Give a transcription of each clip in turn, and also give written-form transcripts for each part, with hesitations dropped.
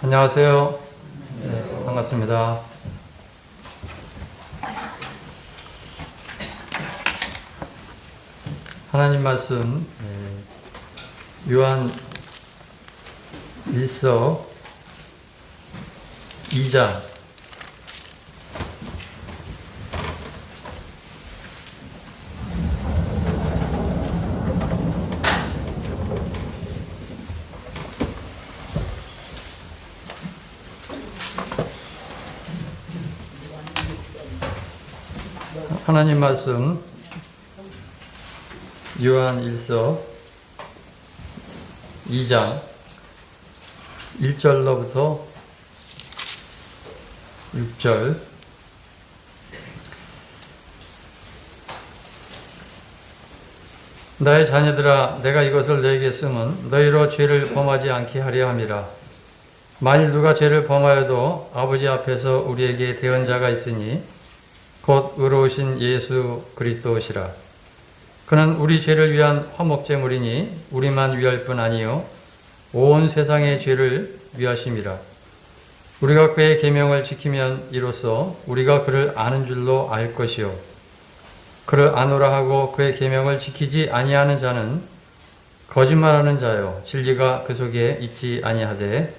안녕하세요. 네, 반갑습니다. 하나님 말씀 요한 1서 2장 하나님 말씀 요한 1서 2장 1절로부터 6절. 나의 자녀들아, 내가 이것을 너에게 쓰면 너희로 죄를 범하지 않게 하려 함이라. 만일 누가 죄를 범하여도 아버지 앞에서 우리에게 대언자가 있으니 곧 의로우신 예수 그리스도시라. 그는 우리 죄를 위한 화목제물이니 우리만 위할 뿐 아니요 온 세상의 죄를 위하심이라. 우리가 그의 계명을 지키면 이로써 우리가 그를 아는 줄로 알 것이요 그를 아노라 하고 그의 계명을 지키지 아니하는 자는 거짓말하는 자요 진리가 그 속에 있지 아니하되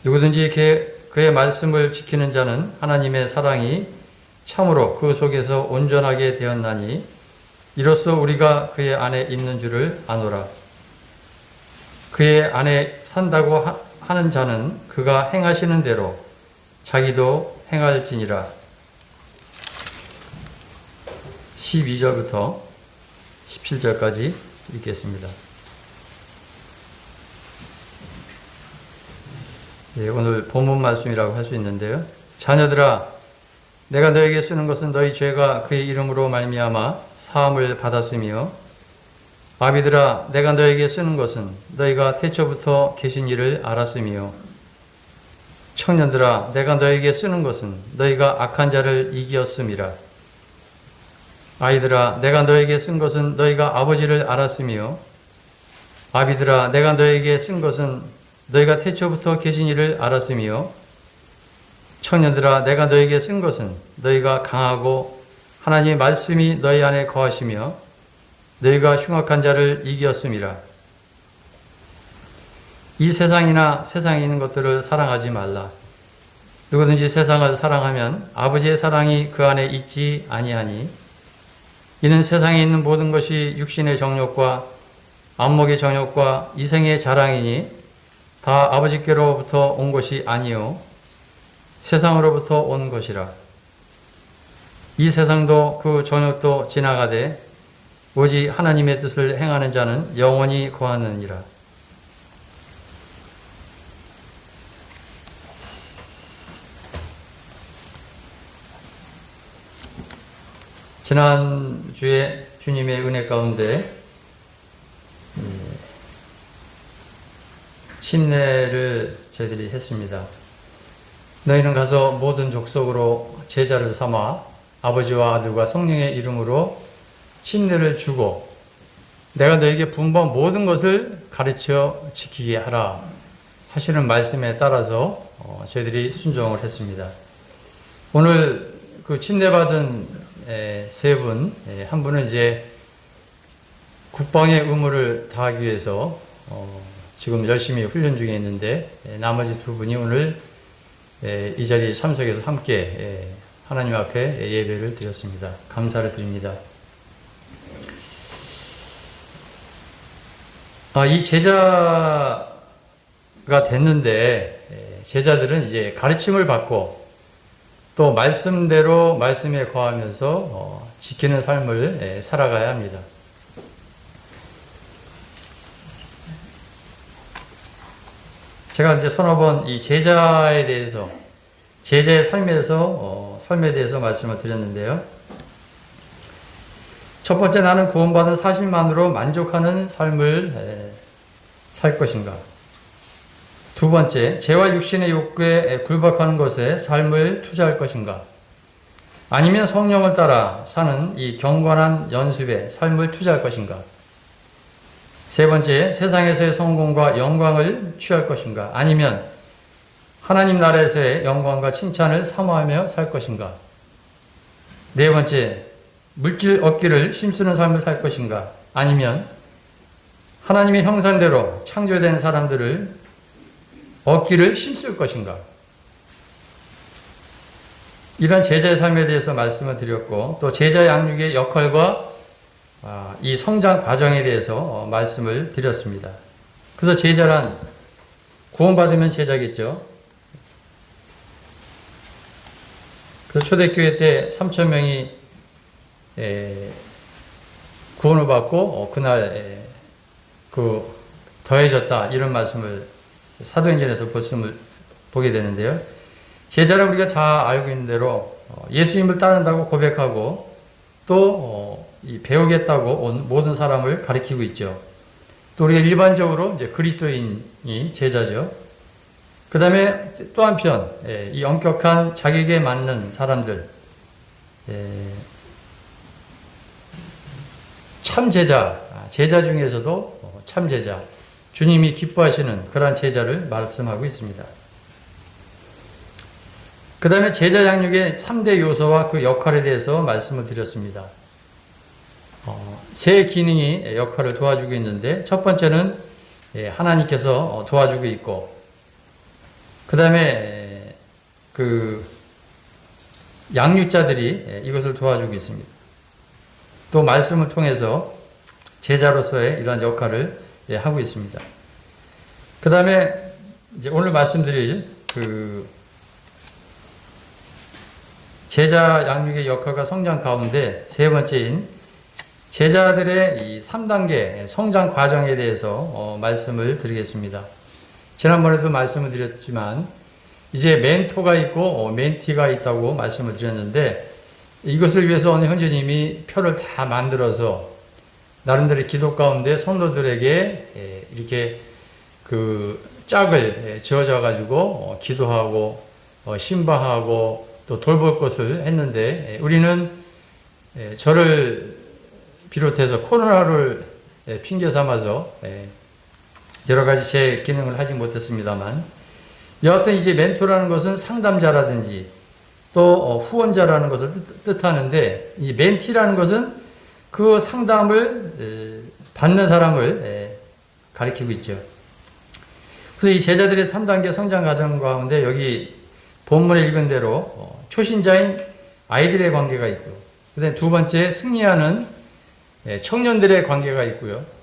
누구든지 그의 말씀을 지키는 자는 하나님의 사랑이 참으로 그 속에서 온전하게 되었나니 이로써 우리가 그의 안에 있는 줄을 아노라. 그의 안에 산다고 하는 자는 그가 행하시는 대로 자기도 행할지니라. 12절부터 17절까지 읽겠습니다. 오늘 본문 말씀이라고 할 수 있는데요. 자녀들아, 내가 너에게 쓰는 것은 너희 죄가 그의 이름으로 말미암아 사함을 받았으며, 아비들아, 내가 너에게 쓰는 것은 너희가 태초부터 계신 이를 알았으며, 청년들아, 내가 너에게 쓰는 것은 너희가 악한 자를 이기었음이라. 아이들아, 내가 너에게 쓴 것은 너희가 아버지를 알았으며, 아비들아, 내가 너에게 쓴 것은 너희가 태초부터 계신 이를 알았으며, 청년들아, 내가 너에게 쓴 것은 너희가 강하고 하나님의 말씀이 너희 안에 거하시며 너희가 흉악한 자를 이기었음이라. 이 세상이나 세상에 있는 것들을 사랑하지 말라. 누구든지 세상을 사랑하면 아버지의 사랑이 그 안에 있지 아니하니, 이는 세상에 있는 모든 것이 육신의 정욕과 안목의 정욕과 이생의 자랑이니 다 아버지께로부터 온 것이 아니요 세상으로부터 온 것이라. 이 세상도 그 정욕도 지나가되 오직 하나님의 뜻을 행하는 자는 영원히 거하느니라. 지난주에 주님의 은혜 가운데 침례를 저희들이 했습니다. 너희는 가서 모든 족속으로 제자를 삼아 아버지와 아들과 성령의 이름으로 침례를 주고 내가 너에게 분부한 모든 것을 가르쳐 지키게 하라 하시는 말씀에 따라서 저희들이 순종을 했습니다. 오늘 그 침례받은 세 분, 한 분은 이제 국방의 의무를 다하기 위해서 지금 열심히 훈련 중에 있는데, 나머지 두 분이 오늘 이 자리에 참석해서 함께 하나님 앞에 예배를 드렸습니다. 감사를 드립니다. 이 제자가 됐는데, 제자들은 이제 가르침을 받고 또 말씀대로 말씀에 거하면서 지키는 삶을 살아가야 합니다. 제가 이제 서너 번 이 제자에 대해서, 제자의 삶에 대해서 말씀을 드렸는데요. 첫 번째, 나는 구원받은 사실만으로 만족하는 삶을 살 것인가? 두 번째, 죄와 육신의 욕구에 굴복하는 것에 삶을 투자할 것인가? 아니면 성령을 따라 사는 이 경건한 연습에 삶을 투자할 것인가? 세 번째, 세상에서의 성공과 영광을 취할 것인가? 아니면 하나님 나라에서의 영광과 칭찬을 사모하며 살 것인가? 네 번째, 물질 얻기를 힘쓰는 삶을 살 것인가? 아니면 하나님의 형상대로 창조된 사람들을 얻기를 힘쓸 것인가? 이런 제자의 삶에 대해서 말씀을 드렸고, 또 제자 양육의 역할과 이 성장 과정에 대해서 말씀을 드렸습니다. 그래서 제자란 구원받으면 제자겠죠. 그래서 초대교회 때 3,000명이 구원을 받고 그날 더해졌다, 이런 말씀을 사도행전에서 보게 되는데요. 제자는 우리가 잘 알고 있는 대로 예수님을 따른다고 고백하고 또 배우겠다고 온 모든 사람을 가리키고 있죠. 또 우리가 일반적으로 이제 그리스도인이 제자죠. 그 다음에 또 한편 이 엄격한 자격에 맞는 사람들, 참 제자, 제자 중에서도 참 제자, 주님이 기뻐하시는 그러한 제자를 말씀하고 있습니다. 그 다음에 제자 양육의 3대 요소와 그 역할에 대해서 말씀을 드렸습니다. 세 기능이 역할을 도와주고 있는데, 첫 번째는 하나님께서 도와주고 있고, 그 다음에 그 양육자들이 이것을 도와주고 있습니다. 또 말씀을 통해서 제자로서의 이러한 역할을 하고 있습니다. 그 다음에 이제 오늘 말씀드릴 그 제자 양육의 역할과 성장 가운데 세 번째인 제자들의 이 3단계 성장 과정에 대해서 말씀을 드리겠습니다. 지난번에도 말씀을 드렸지만 이제 멘토가 있고 멘티가 있다고 말씀을 드렸는데, 이것을 위해서 오늘 형제님이 표를 다 만들어서 나름대로 기도 가운데 성도들에게 이렇게 그 짝을 지어져 가지고 기도하고 신방하고 또 돌볼 것을 했는데, 우리는 저를 비롯해서 코로나를 핑계 삼아서 여러 가지 제 기능을 하지 못했습니다만, 여하튼 이제 멘토라는 것은 상담자라든지 또 후원자라는 것을 뜻하는데, 이 멘티라는 것은 그 상담을 받는 사람을 가리키고 있죠. 그래서 이 제자들의 3단계 성장 과정 가운데 여기 본문에 읽은 대로 초신자인 아이들의 관계가 있고, 그 다음에 두 번째 승리하는 청년들의 관계가 있고요.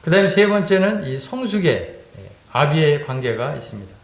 그 다음에 세 번째는 이 성숙의 아비의 관계가 있습니다.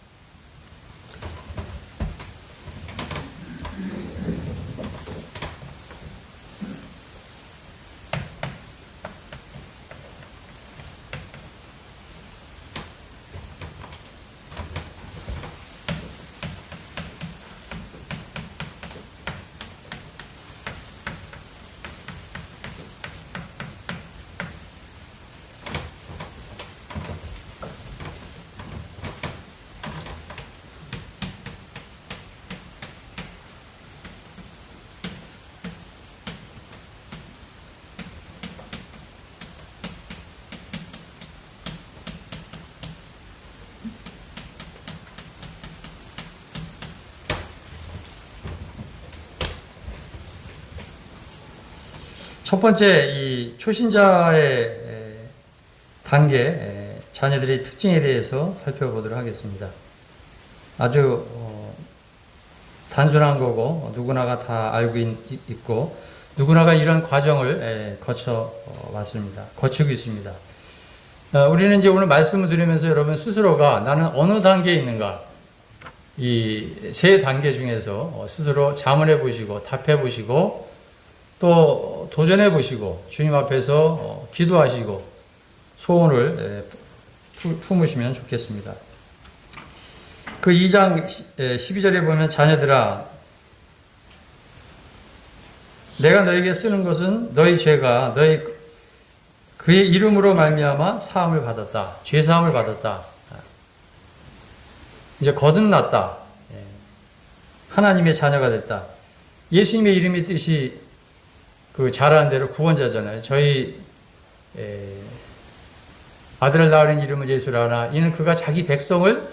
첫 번째, 이 초신자의 단계, 자녀들의 특징에 대해서 살펴보도록 하겠습니다. 아주 단순한 거고 누구나가 다 알고 있고 누구나가 이런 과정을 거쳐 왔습니다. 거치고 있습니다. 우리는 이제 오늘 말씀을 드리면서 여러분 스스로가 나는 어느 단계에 있는가, 이 세 단계 중에서 스스로 자문해 보시고 답해 보시고 또 도전해 보시고 주님 앞에서 기도하시고 소원을 품으시면 좋겠습니다. 그 2장 12절에 보면 자녀들아 내가 너에게 쓰는 것은 너희 죄가 그의 이름으로 말미암아 사함을 받았다. 죄 사함을 받았다. 이제 거듭났다. 하나님의 자녀가 됐다. 예수님의 이름의 뜻이 그 잘하는 대로 구원자잖아요. 저희 아들을 낳으린 이름은 예수라 하나 이는 그가 자기 백성을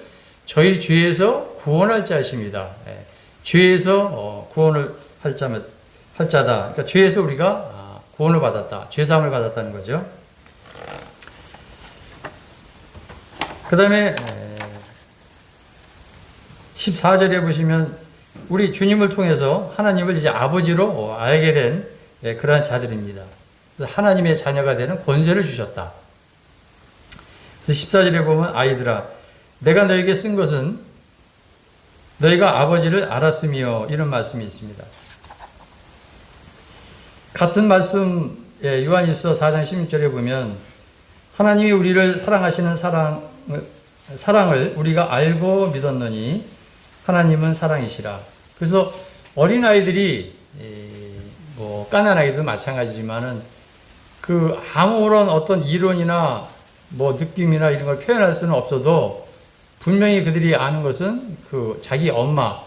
저희 죄에서 구원할 자이십니다. 죄에서 구원을 할 자다. 그러니까 죄에서 우리가 구원을 받았다. 죄사함을 받았다는 거죠. 그 다음에 14절에 보시면 우리 주님을 통해서 하나님을 이제 아버지로 알게 된 그러한 자들입니다. 그래서 하나님의 자녀가 되는 권세를 주셨다. 그래서 14절에 보면 아이들아 내가 너에게 쓴 것은 너희가 아버지를 알았으며 이런 말씀이 있습니다. 같은 말씀 요한일서 4장 16절에 보면 하나님이 우리를 사랑하시는 사랑을 우리가 알고 믿었노니 하나님은 사랑이시라. 그래서 어린아이들이 뭐 갓난아이도 마찬가지지만은 그 아무런 어떤 이론이나 뭐 느낌이나 이런 걸 표현할 수는 없어도 분명히 그들이 아는 것은 그 자기 엄마를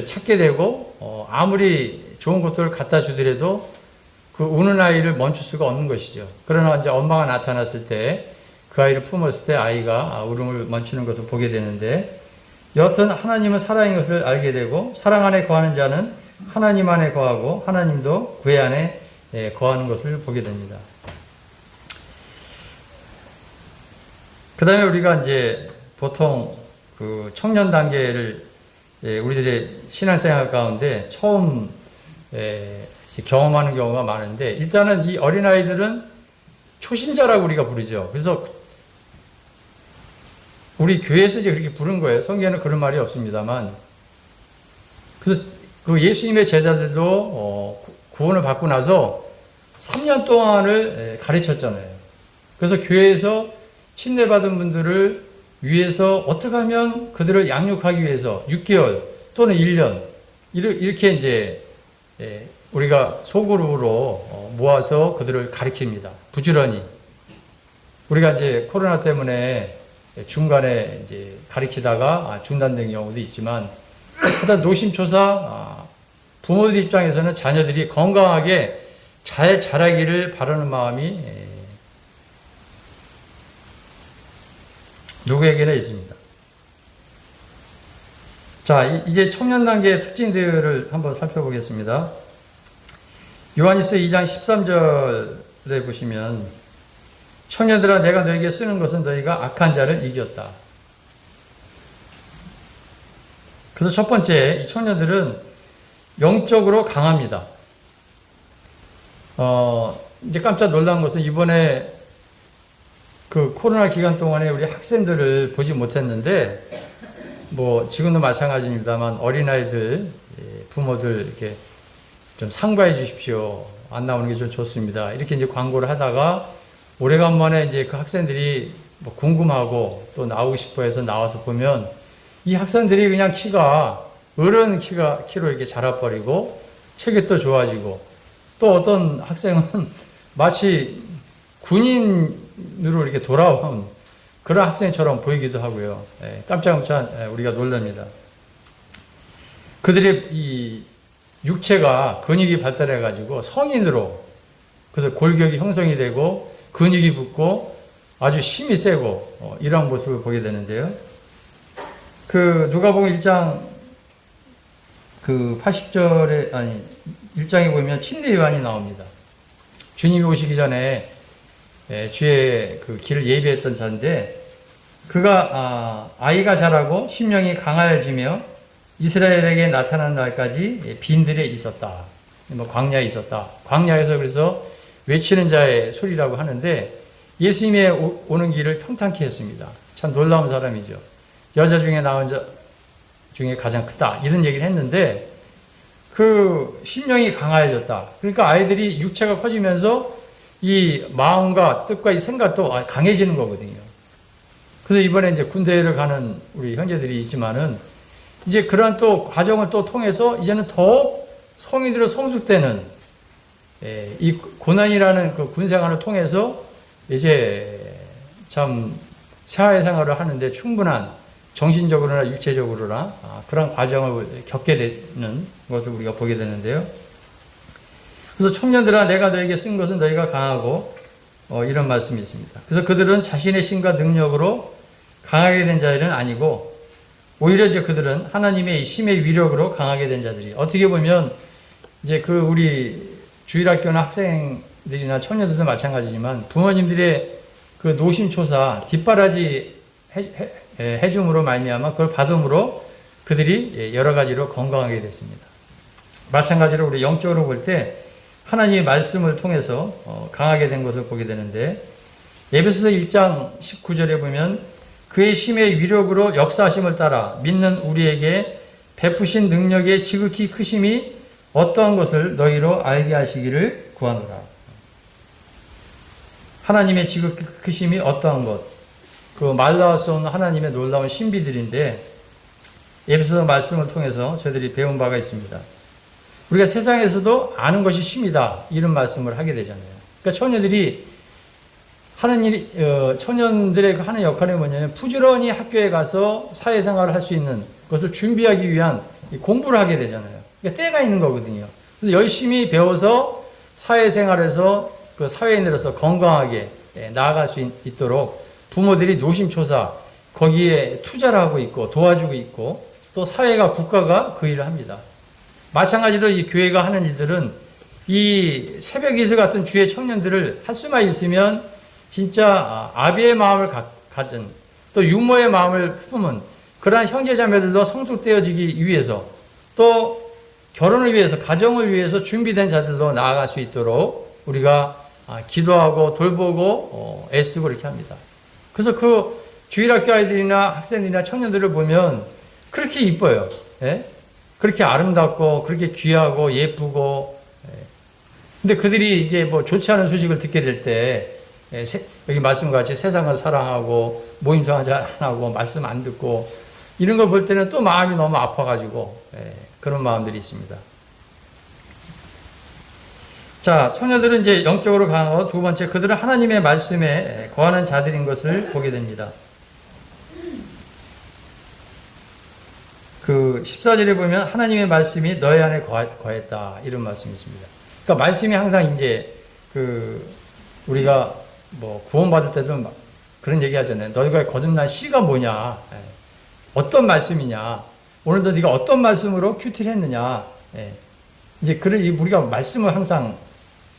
찾게 되고 아무리 좋은 것들을 갖다 주더라도 그 우는 아이를 멈출 수가 없는 것이죠. 그러나 이제 엄마가 나타났을 때 그 아이를 품었을 때 아이가 울음을 멈추는 것을 보게 되는데 여하튼 하나님은 사랑인 것을 알게 되고 사랑 안에 거하는 자는 하나님 안에 거하고 하나님도 그의 안에 거하는 것을 보게 됩니다. 그 다음에 우리가 이제 보통 그 청년 단계를 우리들의 신앙생활 가운데 처음 경험하는 경우가 많은데 일단은 이 어린아이들은 초신자라고 우리가 부르죠. 그래서 우리 교회에서 이제 그렇게 부른 거예요. 성경에는 그런 말이 없습니다만. 그래서 그 예수님의 제자들도 구원을 받고 나서 3년 동안을 가르쳤잖아요. 그래서 교회에서 침례받은 분들을 위해서 어떻게 하면 그들을 양육하기 위해서 6개월 또는 1년 이렇게 이제 우리가 소그룹으로 모아서 그들을 가르칩니다. 부지런히. 우리가 이제 코로나 때문에 중간에 이제 가르치다가 중단된 경우도 있지만, 일단 노심초사 부모들 입장에서는 자녀들이 건강하게 잘 자라기를 바라는 마음이 누구에게나 있습니다. 자, 이제 청년 단계의 특징들을 한번 살펴보겠습니다. 요한일서 2장 13절에 보시면 청년들아 내가 너에게 쓰는 것은 너희가 악한 자를 이겼다. 그래서 첫 번째, 이 청년들은 영적으로 강합니다. 이제 깜짝 놀란 것은 이번에 그 코로나 기간 동안에 우리 학생들을 보지 못했는데, 뭐 지금도 마찬가지입니다만 어린아이들 부모들 이렇게 좀 상과해 주십시오. 안 나오는 게 좀 좋습니다. 이렇게 이제 광고를 하다가 오래간만에 이제 그 학생들이 뭐 궁금하고 또 나오고 싶어 해서 나와서 보면 이 학생들이 그냥 어른 키로 이렇게 자라버리고 체격도 좋아지고 또 어떤 학생은 마치 군인으로 이렇게 돌아온 그런 학생처럼 보이기도 하고요. 깜짝깜짝 우리가 놀랍니다. 그들의 이 육체가 근육이 발달해가지고 성인으로 그래서 골격이 형성이 되고 근육이 붙고 아주 힘이 세고 이런 모습을 보게 되는데요. 그 누가복음 1장 그 80절에 1장에 보면 침례 요한이 나옵니다. 주님이 오시기 전에 주의 그 길을 예비했던 자인데 그가 아이가 자라고 심령이 강하여지며 이스라엘에게 나타나는 날까지 빈들에 있었다. 뭐 광야에 있었다. 광야에서 그래서 외치는 자의 소리라고 하는데 예수님의 오는 길을 평탄케 했습니다. 참 놀라운 사람이죠. 여자 중에 나온 자 중에 가장 크다. 이런 얘기를 했는데 그 심령이 강하여졌다. 그러니까 아이들이 육체가 커지면서 이 마음과 뜻과 이 생각도 강해지는 거거든요. 그래서 이번에 이제 군대를 가는 우리 형제들이 있지만은 이제 그러한 또 과정을 또 통해서 이제는 더욱 성인으로 성숙되는 이 고난이라는 그 군 생활을 통해서 이제 참 사회생활을 하는데 충분한 정신적으로나 육체적으로나 그런 과정을 겪게 되는 것을 우리가 보게 되는데요. 그래서 청년들아 내가 너에게 쓴 것은 너희가 강하고 이런 말씀이 있습니다. 그래서 그들은 자신의 신과 능력으로 강하게 된 자들은 아니고 오히려 이제 그들은 하나님의 심의 위력으로 강하게 된 자들이 어떻게 보면 이제 그 우리 주일학교나 학생들이나 청년들도 마찬가지지만 부모님들의 그 노심초사 뒷바라지 해줌으로 말미암아 그걸 받음으로 그들이 여러 가지로 건강하게 됐습니다. 마찬가지로 우리 영적으로 볼 때 하나님의 말씀을 통해서 강하게 된 것을 보게 되는데 에베소서 1장 19절에 보면 그의 심의 위력으로 역사하심을 따라 믿는 우리에게 베푸신 능력의 지극히 크심이 어떠한 것을 너희로 알게 하시기를 구하노라. 하나님의 지극히 크심이 어떠한 것, 그 말라서 온 하나님의 놀라운 신비들인데 에베소서 말씀을 통해서 저희들이 배운 바가 있습니다. 우리가 세상에서도 아는 것이 심이다 이런 말씀을 하게 되잖아요. 그러니까 처녀들이 하는 일이 청년들의 하는 역할이 뭐냐면 부지런히 학교에 가서 사회생활을 할 수 있는 것을 준비하기 위한 공부를 하게 되잖아요. 그러니까 때가 있는 거거든요. 그래서 열심히 배워서 사회생활에서 그 사회인으로서 건강하게 나아갈 수 있도록 부모들이 노심초사 거기에 투자를 하고 있고 도와주고 있고 또 사회가 국가가 그 일을 합니다. 마찬가지로 이 교회가 하는 일들은 이 새벽 이슬 같은 주의 청년들을 할 수만 있으면 진짜 아비의 마음을 가진 또 유모의 마음을 품은 그러한 형제자매들도 성숙되어지기 위해서 또 결혼을 위해서 가정을 위해서 준비된 자들도 나아갈 수 있도록 우리가 기도하고 돌보고 애쓰고 이렇게 합니다. 그래서 그 주일학교 아이들이나 학생들이나 청년들을 보면 그렇게 이뻐요. 예? 그렇게 아름답고 그렇게 귀하고 예쁘고 근데 그들이 이제 뭐 좋지 않은 소식을 듣게 될 때 여기 말씀같이 세상을 사랑하고 모임생활 잘 안 하고 말씀 안 듣고 이런 걸 볼 때는 또 마음이 너무 아파가지고 그런 마음들이 있습니다. 자, 처녀들은 이제 영적으로 강하고 두 번째 그들은 하나님의 말씀에 거하는 자들인 것을 보게 됩니다. 그 14절에 보면 하나님의 말씀이 너희 안에 거했다 이런 말씀이 있습니다. 그러니까 말씀이 항상 이제 그 우리가 뭐 구원받을 때도 막 그런 얘기 하잖아요. 너희가 거듭난 씨가 뭐냐? 어떤 말씀이냐? 오늘도 네가 어떤 말씀으로 큐티를 했느냐? 이제 그런 우리가 말씀을 항상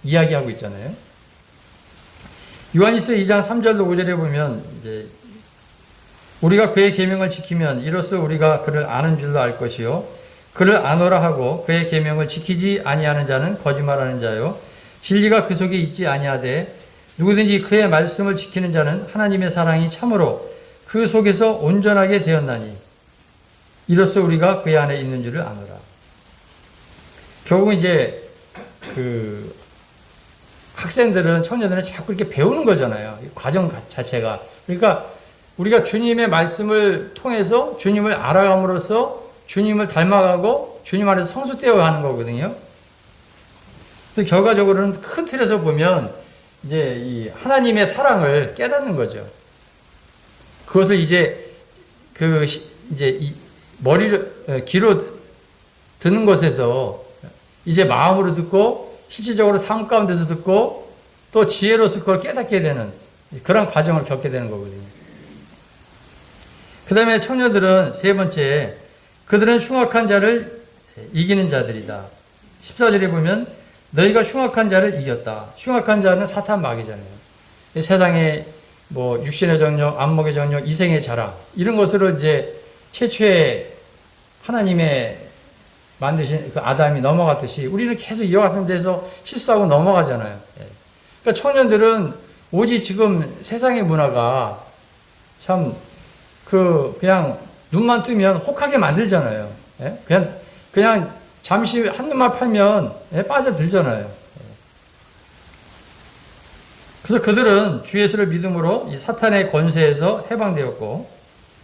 이야기하고 있잖아요. 요한일서 2장 3절로 5절에 보면 이제 우리가 그의 계명을 지키면 이로써 우리가 그를 아는 줄로 알 것이요 그를 아노라 하고 그의 계명을 지키지 아니하는 자는 거짓말하는 자요 진리가 그 속에 있지 아니하되 누구든지 그의 말씀을 지키는 자는 하나님의 사랑이 참으로 그 속에서 온전하게 되었나니 이로써 우리가 그의 안에 있는 줄을 아노라. 결국 이제 그 학생들은 청년들은 자꾸 이렇게 배우는 거잖아요. 과정 자체가. 그러니까 우리가 주님의 말씀을 통해서 주님을 알아감으로써 주님을 닮아가고 주님 안에서 성숙되어 가는 거거든요. 그래서 결과적으로는 큰 틀에서 보면 이제 이 하나님의 사랑을 깨닫는 거죠. 그것을 이제 이제 이 머리를 귀로 듣는 것에서 이제 마음으로 듣고 실질적으로 삶 가운데서 듣고 또 지혜로서 그걸 깨닫게 되는 그런 과정을 겪게 되는 거거든요. 그 다음에 청년들은 세 번째, 그들은 흉악한 자를 이기는 자들이다. 14절에 보면 너희가 흉악한 자를 이겼다. 흉악한 자는 사탄 마귀잖아요. 세상에 뭐 육신의 정욕, 안목의 정욕, 이생의 자랑 이런 것으로 이제 최초의 하나님의 만드신 그 아담이 넘어갔듯이 우리는 계속 이와 같은 데서 실수하고 넘어가잖아요. 그러니까 청년들은 오직 지금 세상의 문화가 참 그냥 눈만 뜨면 혹하게 만들잖아요. 그냥 잠시 한눈만 팔면 빠져들잖아요. 그래서 그들은 주 예수를 믿음으로 이 사탄의 권세에서 해방되었고,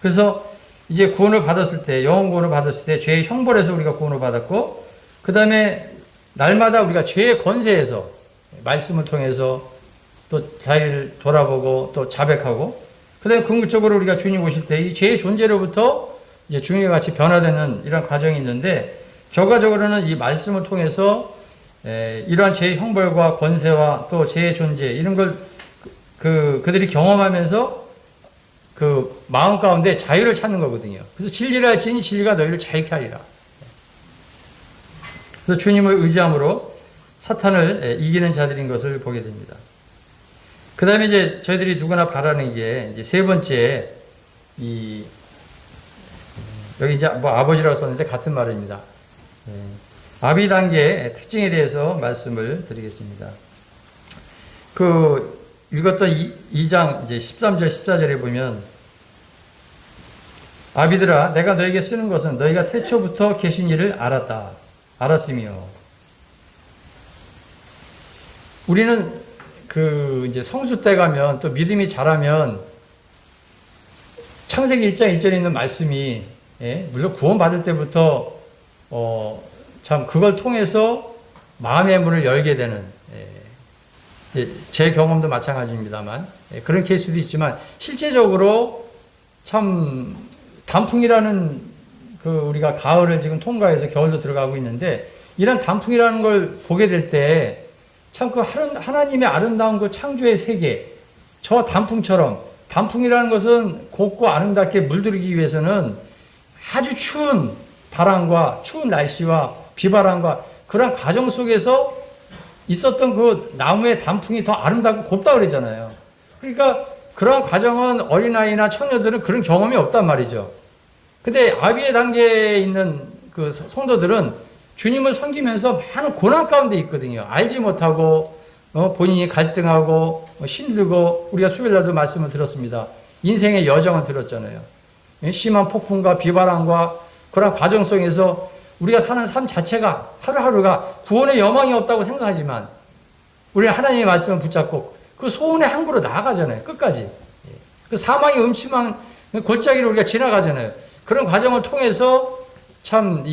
그래서 이제 구원을 받았을 때, 영원 구원을 받았을 때 죄의 형벌에서 우리가 구원을 받았고, 그 다음에 날마다 우리가 죄의 권세에서 말씀을 통해서 또 자기를 돌아보고 또 자백하고, 그 다음에 궁극적으로 우리가 주님 오실 때 이 죄의 존재로부터 이제 중의 같이 변화되는 이런 과정이 있는데, 결과적으로는 이 말씀을 통해서 이러한 죄의 형벌과 권세와 또 죄의 존재 이런 걸 그들이 경험하면서 그 마음 가운데 자유를 찾는 거거든요. 그래서 진리를 알지니 진리가 너희를 자유케 하리라. 그래서 주님을 의지함으로 사탄을 이기는 자들인 것을 보게 됩니다. 그 다음에 이제 저희들이 누구나 바라는 게 이제 세 번째, 여기 이제 뭐 아버지라고 썼는데 같은 말입니다. 아비 단계의 특징에 대해서 말씀을 드리겠습니다. 그 읽었던 2장 이제 13절 14절에 보면 아비들아 내가 너에게 쓰는 것은 너희가 태초부터 계신 일을 알았으며 우리는 그 이제 성수 때 가면 또 믿음이 자라면 창세기 1장 1절에 있는 말씀이 물론 구원받을 때부터 참 그걸 통해서 마음의 문을 열게 되는 제 경험도 마찬가지입니다만 그런 케이스도 있지만 실제적으로 참 단풍이라는 그 우리가 가을을 지금 통과해서 겨울로 들어가고 있는데 이런 단풍이라는 걸 보게 될 때 참 그 하나님의 아름다운 그 창조의 세계 저 단풍처럼 단풍이라는 것은 곱고 아름답게 물들이기 위해서는 아주 추운 바람과 추운 날씨와 비바람과 그런 과정 속에서 있었던 그 나무의 단풍이 더 아름답고 곱다 그러잖아요. 그러니까 그러한 과정은 어린아이나 청년들은 그런 경험이 없단 말이죠. 근데 아비의 단계에 있는 그 성도들은 주님을 섬기면서 많은 고난 가운데 있거든요. 알지 못하고 본인이 갈등하고 힘들고 우리가 수요일날도 말씀을 들었습니다. 인생의 여정을 들었잖아요. 심한 폭풍과 비바람과 그런 과정 속에서 우리가 사는 삶 자체가 하루하루가 구원의 여망이 없다고 생각하지만 우리는 하나님의 말씀을 붙잡고 그 소원의 항구로 나아가잖아요. 끝까지. 그 사망의 음침한 골짜기를 우리가 지나가잖아요. 그런 과정을 통해서 참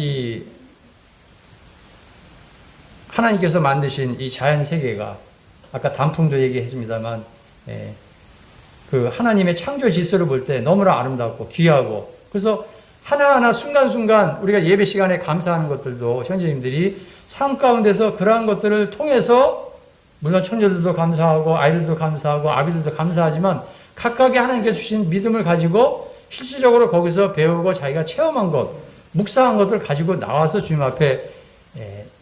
하나님께서 만드신 이 자연 세계가 아까 단풍도 얘기했습니다만 그 하나님의 창조 질서를 볼 때 너무나 아름답고 귀하고 그래서 하나하나 순간순간 우리가 예배 시간에 감사하는 것들도 형제님들이 삶 가운데서 그러한 것들을 통해서 물론 청년들도 감사하고 아이들도 감사하고 아비들도 감사하지만 각각의 하나님께서 주신 믿음을 가지고 실질적으로 거기서 배우고 자기가 체험한 것, 묵상한 것들을 가지고 나와서 주님 앞에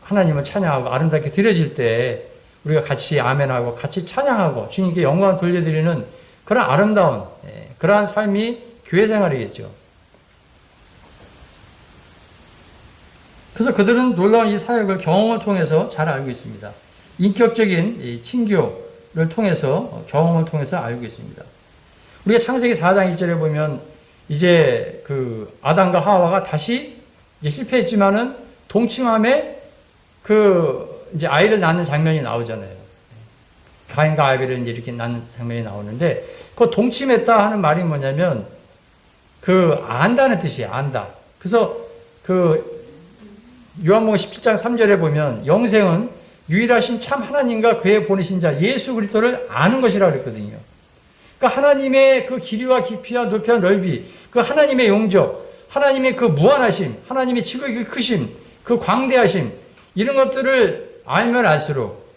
하나님을 찬양하고 아름답게 드려질 때 우리가 같이 아멘하고 같이 찬양하고 주님께 영광을 돌려드리는 그런 아름다운 그러한 삶이 교회 생활이겠죠. 그래서 그들은 놀라운 이 사역을 경험을 통해서 잘 알고 있습니다. 인격적인 이 친교를 통해서 경험을 통해서 알고 있습니다. 우리가 창세기 4장 1절에 보면 이제 그 아담과 하와가 다시 이제 실패했지만은 동침함에 그 이제 아이를 낳는 장면이 나오잖아요. 가인과 아벨을 이제 이렇게 낳는 장면이 나오는데 그 동침했다 하는 말이 뭐냐면 그 안다는 뜻이에요. 안다. 그래서 그 요한복음 17장 3절에 보면 영생은 유일하신 참 하나님과 그의 보내신 자 예수 그리스도를 아는 것이라고 그랬거든요. 그러니까 하나님의 그 길이와 깊이와 높이와 넓이, 그 하나님의 용적, 하나님의 그 무한하심, 하나님의 지극히 크심, 그 광대하심 이런 것들을 알면 알수록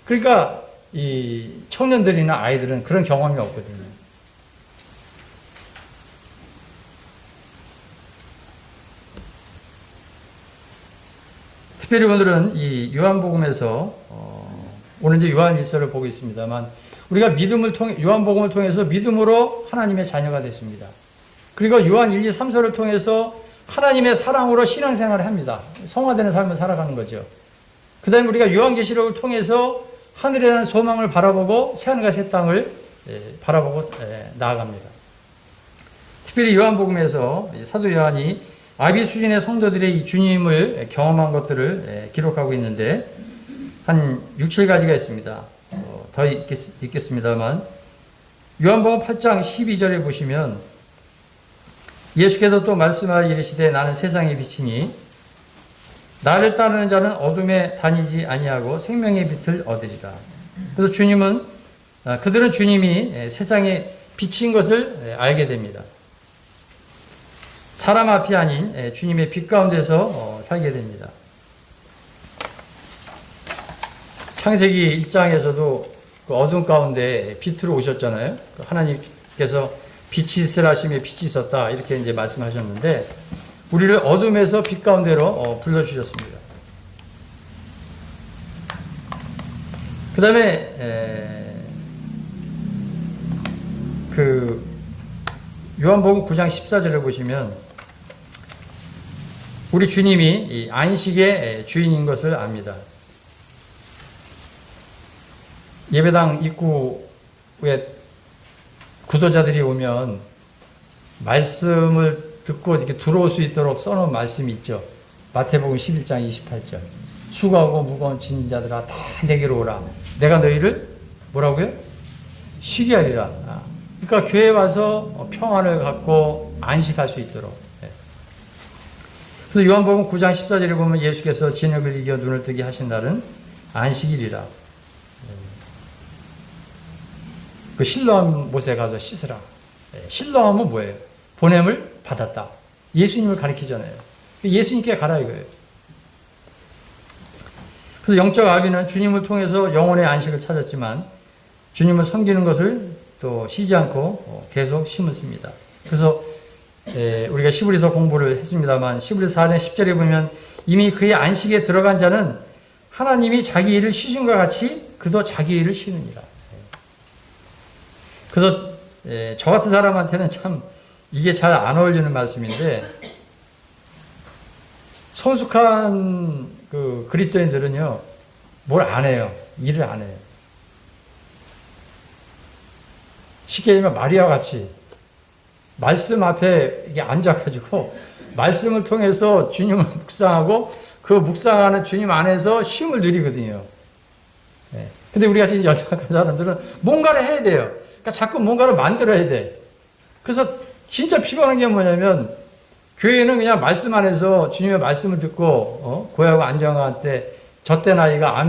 그러니까 이 청년들이나 아이들은 그런 경험이 없거든요. 특별히 오늘은 이 요한복음에서 오늘 이제 요한일서를 보고 있습니다만 우리가 믿음을 통해 요한복음을 통해서 믿음으로 하나님의 자녀가 됐습니다. 그리고 요한 1, 2, 3서를 통해서 하나님의 사랑으로 신앙생활을 합니다. 성화되는 삶을 살아가는 거죠. 그 다음에 우리가 요한계시록을 통해서 하늘에 대한 소망을 바라보고 새하늘과 새 땅을 바라보고 나아갑니다. 특별히 요한복음에서 사도 요한이 아비 수준의 성도들의 이 주님을 경험한 것들을 기록하고 있는데 한 6, 7가지가 있습니다. 더 있겠습니다만 요한복음 8장 12절에 보시면 예수께서 또 말씀하여 이르시되 나는 세상의 빛이니 나를 따르는 자는 어둠에 다니지 아니하고 생명의 빛을 얻으리라. 그래서 주님은 그들은 주님이 세상의 빛인 것을 알게 됩니다. 사람 앞이 아닌 주님의 빛 가운데서 살게 됩니다. 창세기 1장에서도 그 어둠 가운데 빛으로 오셨잖아요. 하나님께서 빛이 있으라 하심에 빛이 있었다. 이렇게 이제 말씀하셨는데, 우리를 어둠에서 빛 가운데로 불러주셨습니다. 그 다음에, 요한복음 9장 14절을 보시면, 우리 주님이 이 안식의 주인인 것을 압니다. 예배당 입구에 구도자들이 오면 말씀을 듣고 이렇게 들어올 수 있도록 써놓은 말씀이 있죠. 마태복음 11장 28절. 수고하고 무거운 짐진 자들아 다 내게로 오라. 내가 너희를 뭐라고요? 쉬게 하리라. 그러니까 교회에 와서 평안을 갖고 안식할 수 있도록. 그래서 요한복음 9장 14절에 보면 예수께서 진흙을 이겨 눈을 뜨게 하신 날은 안식일이라. 그 실로암 못에 가서 씻으라. 실로암은 뭐예요? 보냄을 받았다. 예수님을 가리키잖아요. 예수님께 가라 이거예요. 그래서 영적 아비는 주님을 통해서 영혼의 안식을 찾았지만 주님을 섬기는 것을 또 쉬지 않고 계속 심었습니다. 그래서 우리가 시브리서 공부를 했습니다만 시브리서 4장 10절에 보면 이미 그의 안식에 들어간 자는 하나님이 자기 일을 쉬신 것 같이 그도 자기 일을 쉬느니라. 그래서 저 같은 사람한테는 참 이게 잘 안 어울리는 말씀인데, 성숙한 그 그리스도인들은요 뭘 안 해요. 일을 안 해요. 쉽게 얘기하면 마리아 같이 말씀 앞에 이게 앉아가지고 말씀을 통해서 주님을 묵상하고 그 묵상하는 주님 안에서 쉼을 누리거든요. 근데 우리 같이 연약한 사람들은 뭔가를 해야 돼요. 그러니까 자꾸 뭔가를 만들어야 돼. 그래서 진짜 피곤한 게 뭐냐면, 교회는 그냥 말씀 안에서 주님의 말씀을 듣고 고요하고 안정할 때 젖된 아이가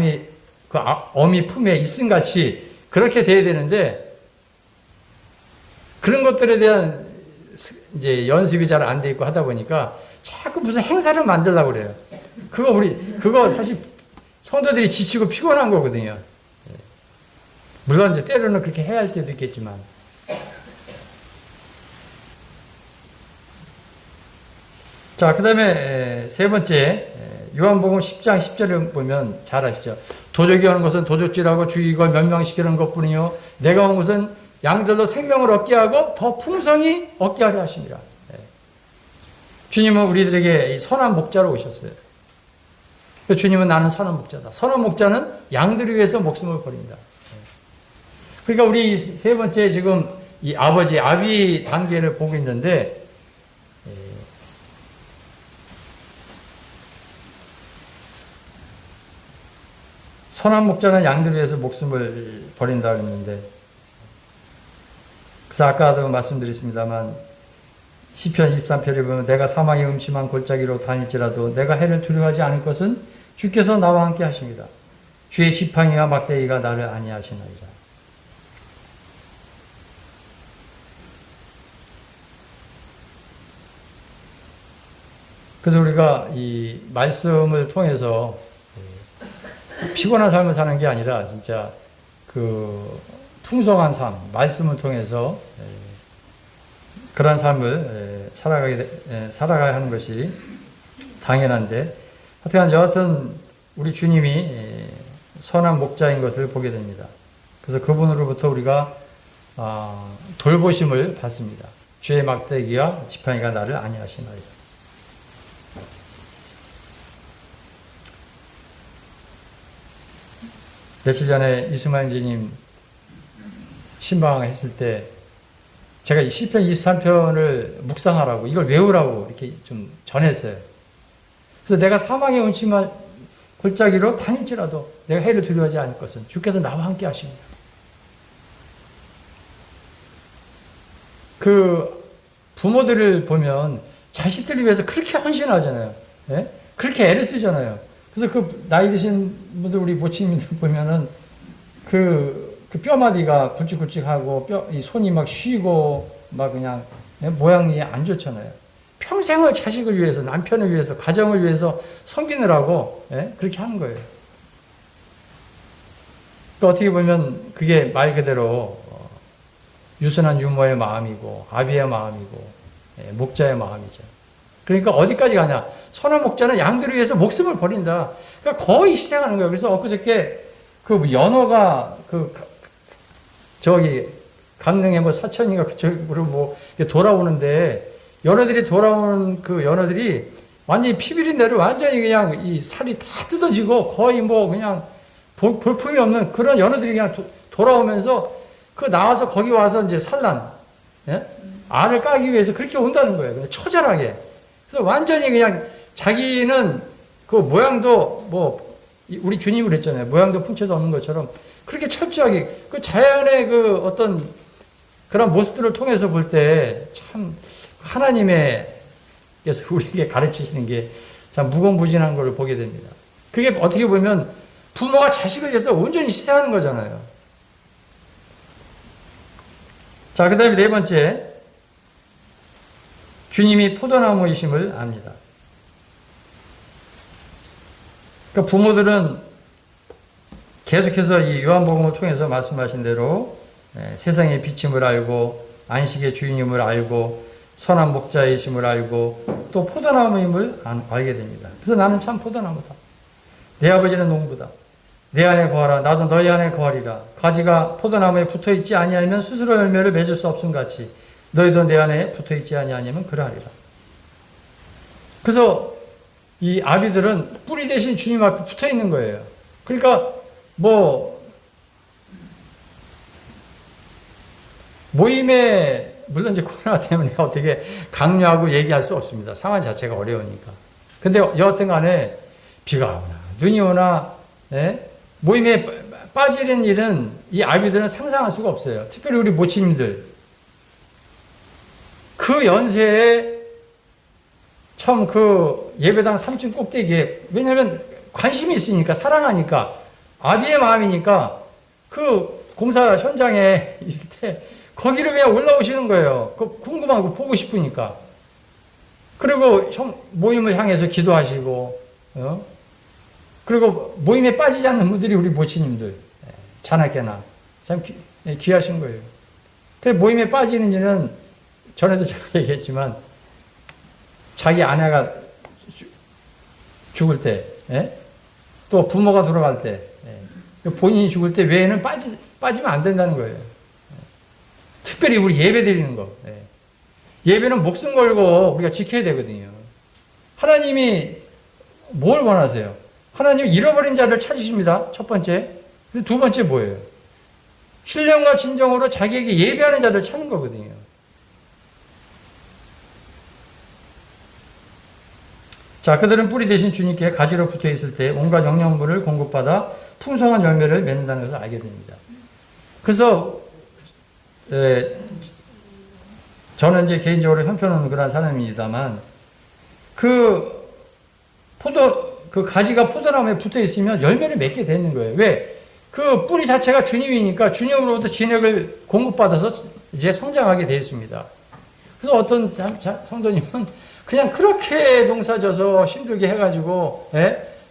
어미 품에 있음 같이 그렇게 돼야 되는데, 그런 것들에 대한 이제 연습이 잘 안 돼 있고 하다 보니까 자꾸 무슨 행사를 만들려고 그래요. 그거 사실 성도들이 지치고 피곤한 거거든요. 물론 이제 때로는 그렇게 해야 할 때도 있겠지만. 자, 그 다음에 세 번째, 요한복음 10장 10절을 보면 잘 아시죠? 도적이 오는 것은 도적질하고 죽이고 멸망시키는 것 뿐이요. 내가 온 것은 양들도 생명을 얻게 하고 더 풍성히 얻게 하려 하십니다. 주님은 우리들에게 선한 목자로 오셨어요. 주님은 나는 선한 목자다. 선한 목자는 양들을 위해서 목숨을 버립니다. 그러니까 우리 세 번째 지금 이 아비 단계를 보고 있는데, 선한 목자는 양들을 위해서 목숨을 버린다 그랬는데, 그래서 아까도 말씀드렸습니다만 시편 23편에 보면 내가 사망의 음침한 골짜기로 다닐지라도 내가 해를 두려워하지 않을 것은 주께서 나와 함께 하십니다. 주의 지팡이와 막대기가 나를 안위하시나이다. 그래서 우리가 이 말씀을 통해서 피곤한 삶을 사는 게 아니라 진짜 그 풍성한 삶, 말씀을 통해서 그런 삶을 살아가야 하는 것이 당연한데, 하여튼 여하튼 우리 주님이 선한 목자인 것을 보게 됩니다. 그래서 그분으로부터 우리가 돌보심을 받습니다. 주의 막대기와 지팡이가 나를 안위하시나이다. 며칠 전에 이스마일지님 신방했을 때 제가 이 시편 23편을 묵상하라고, 이걸 외우라고 이렇게 좀 전했어요. 그래서 내가 사망의 음침한 골짜기로 다닐지라도 내가 해를 두려워하지 않을 것은 주께서 나와 함께 하십니다. 그 부모들을 보면 자식들을 위해서 그렇게 헌신하잖아요. 예? 그렇게 애를 쓰잖아요. 그래서 그 나이 드신 분들, 우리 모친님들 보면은 그 뼈마디가 굵직굵직하고 이 손이 막 쉬고 막 그냥 모양이 안 좋잖아요. 평생을 자식을 위해서, 남편을 위해서, 가정을 위해서 섬기느라고 그렇게 하는 거예요. 그러니까 어떻게 보면 그게 말 그대로 유순한 유모의 마음이고 아비의 마음이고 목자의 마음이죠. 그러니까 어디까지 가냐? 선한 목자는 양들을 위해서 목숨을 버린다. 그러니까 거의 희생하는 거예요. 그래서 엊그저께 그 연어가 저기 강릉에 사천인가 그쪽으로 돌아오는데 연어들이 돌아오는 그 연어들이 완전히 피비린내로 완전히 그냥 이 살이 다 뜯어지고 거의 그냥 볼품이 없는 그런 연어들이 그냥 돌아오면서 그 나와서 거기 와서 이제 산란, 예? 알을 까기 위해서 그렇게 온다는 거예요. 그냥 처절하게. 그래서 완전히 그냥 자기는 그 모양도 우리 주님이 그랬잖아요. 모양도 풍채도 없는 것처럼 그렇게 철저하게 그 자연의 그 어떤 그런 모습들을 통해서 볼 때 참 하나님의 그래서 우리에게 가르치시는 게 참 무궁무진한 걸 보게 됩니다. 그게 어떻게 보면 부모가 자식을 위해서 온전히 희생하는 거잖아요. 자, 그 다음에 네 번째, 주님이 포도나무이심을 압니다. 그러니까 부모들은 계속해서 이 요한복음을 통해서 말씀하신 대로 세상의 비침을 알고 안식의 주인임을 알고 선한 목자이심을 알고 또 포도나무임을 알게 됩니다. 그래서 나는 참 포도나무다. 내 아버지는 농부다. 내 안에 거하라. 나도 너희 안에 거하리라. 가지가 포도나무에 붙어있지 아니하면 스스로 열매를 맺을 수 없음 같이 너희도 내 안에 붙어있지 아니하면 그러하리라. 그래서 이 아비들은 뿌리 대신 주님 앞에 붙어있는 거예요. 그러니까 모임에 물론 이제 코로나 때문에 어떻게 강요하고 얘기할 수 없습니다. 상황 자체가 어려우니까. 근데 여하튼 간에 비가 오나 눈이 오나 모임에 빠지는 일은 이 아비들은 상상할 수가 없어요. 특별히 우리 모친님들. 그 연세에 참 그 예배당 3층 꼭대기에 왜냐하면 관심이 있으니까 사랑하니까 아비의 마음이니까 그 공사 현장에 있을 때 거기를 그냥 올라오시는 거예요. 그 궁금하고 보고 싶으니까. 그리고 모임을 향해서 기도하시고, 그리고 모임에 빠지지 않는 분들이 우리 모친님들, 자나깨나 참 귀하신 거예요. 그 모임에 빠지는 이는 전에도 제가 얘기했지만 자기 아내가 죽을 때, 또 부모가 돌아갈 때, 본인이 죽을 때 외에는 빠지면 안 된다는 거예요. 특별히 우리 예배 드리는 거. 예배는 목숨 걸고 우리가 지켜야 되거든요. 하나님이 뭘 원하세요? 하나님이 잃어버린 자를 찾으십니다. 첫 번째. 두 번째 뭐예요? 신령과 진정으로 자기에게 예배하는 자를 찾는 거거든요. 자, 그들은 뿌리 대신 주님께 가지로 붙어 있을 때 온갖 영양분을 공급받아 풍성한 열매를 맺는다는 것을 알게 됩니다. 그래서 저는 이제 개인적으로 형편없는 그런 사람입니다만 그 가지가 포도나무에 붙어 있으면 열매를 맺게 되는 거예요. 왜? 그 뿌리 자체가 주님이니까 주님으로부터 진액을 공급받아서 이제 성장하게 되어 있습니다. 그래서 어떤 성도님은 그냥 그렇게 농사져서 힘들게 해가지고,